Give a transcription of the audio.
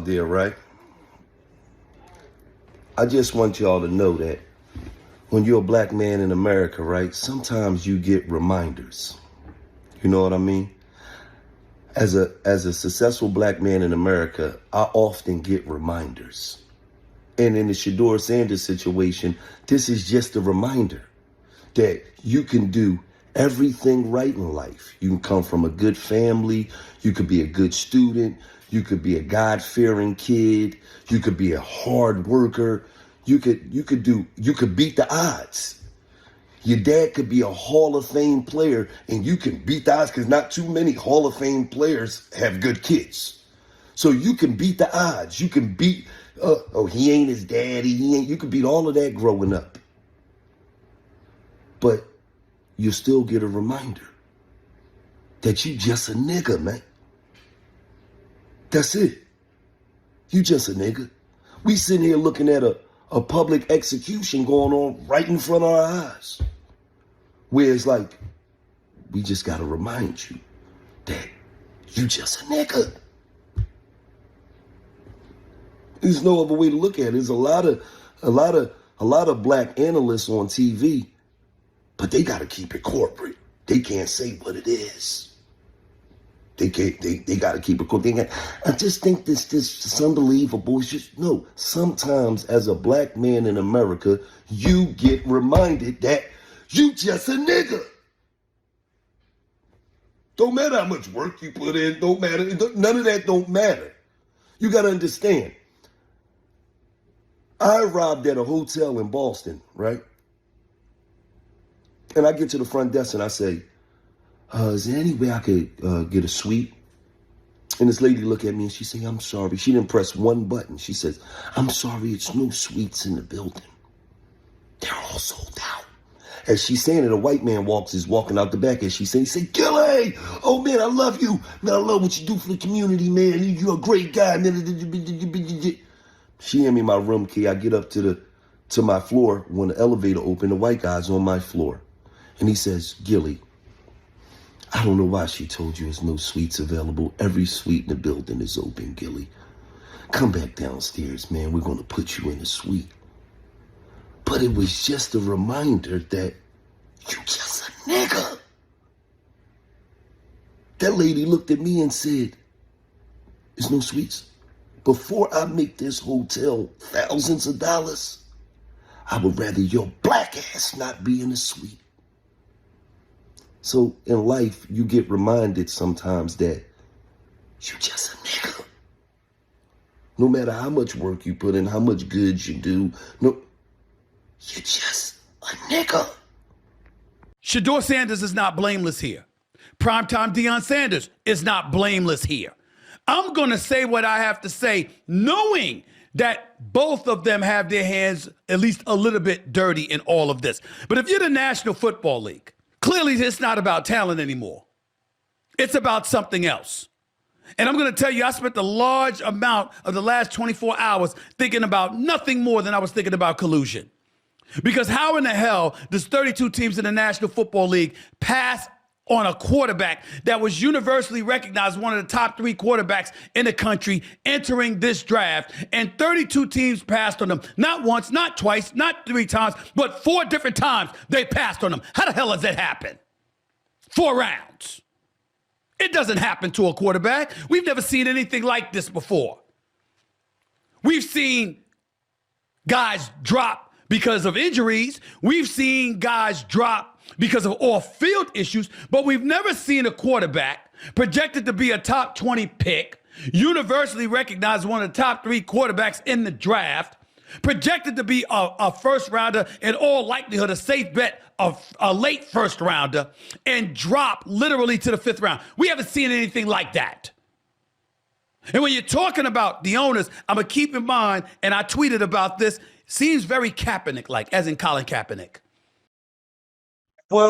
There, right? I just want y'all to know that when you're a black man in America, right, sometimes you get reminders. You know what I mean? As a successful black man in America, I often get reminders. And in the Shedeur Sanders situation, this is just a reminder that you can do everything right in life. You can come from a good family. You could be a good student. You could be a God-fearing kid. You could be a hard worker. You could beat the odds. Your dad could be a Hall of Fame player and you can beat the odds because not too many Hall of Fame players have good kids. So you can beat the odds. You can beat, he ain't his daddy. You can beat all of that growing up. But you still get a reminder that you just a nigga, man. That's it. You just a nigga. We sitting here looking at a public execution going on right in front of our eyes. Where it's like, we just gotta remind you that you just a nigga. There's no other way to look at it. There's a lot of black analysts on TV, but they gotta keep it corporate. They can't say what it is. They gotta keep it corporate. I just think this is unbelievable. It's just, no, sometimes as a black man in America, you get reminded that you just a nigga. Don't matter how much work you put in, don't matter. None of that don't matter. You gotta understand. I arrived at a hotel in Boston, right? And I get to the front desk and I say, is there any way I could get a suite? And this lady looked at me and she said, I'm sorry. She didn't press one button. She says, I'm sorry, it's no suites in the building. They're all sold out. As she's saying it, a white man is walking out the back and she says, Gillie, oh man, I love you. Man, I love what you do for the community, man. You're a great guy. She handed me my room key. I get up to my floor. When the elevator opened, the white guy's on my floor. And he says, Gillie, I don't know why she told you there's no suites available. Every suite in the building is open, Gillie. Come back downstairs, man. We're going to put you in a suite. But it was just a reminder that you just a nigga. That lady looked at me and said, there's no suites. Before I make this hotel thousands of dollars, I would rather your black ass not be in a suite. So in life, you get reminded sometimes that you just a nigga. No matter how much work you put in, how much good you do, no, you're just a nigga. Shedeur Sanders is not blameless here. Primetime Deion Sanders is not blameless here. I'm going to say what I have to say, knowing that both of them have their hands at least a little bit dirty in all of this. But if you're the National Football League, clearly it's not about talent anymore. It's about something else. And I'm going to tell you, I spent a large amount of the last 24 hours thinking about nothing more than I was thinking about collusion. Because how in the hell does 32 teams in the National Football League pass on a quarterback that was universally recognized one of the top 3 quarterbacks in the country entering this draft, and 32 teams passed on him? Not once, not twice, not 3 times, but 4 different times they passed on him. How the hell does that happen? 4 rounds. It doesn't happen to a quarterback. We've never seen anything like this before. We've seen guys drop because of injuries. We've seen guys drop because of off-field issues, but we've never seen a quarterback projected to be a top 20 pick, universally recognized one of the top 3 quarterbacks in the draft, projected to be a first rounder, in all likelihood a safe bet of a late first rounder, and drop literally to the 5th round. We haven't seen anything like that. And when you're talking about the owners, I'm going to keep in mind, and I tweeted about this, seems very Kaepernick-like, as in Colin Kaepernick.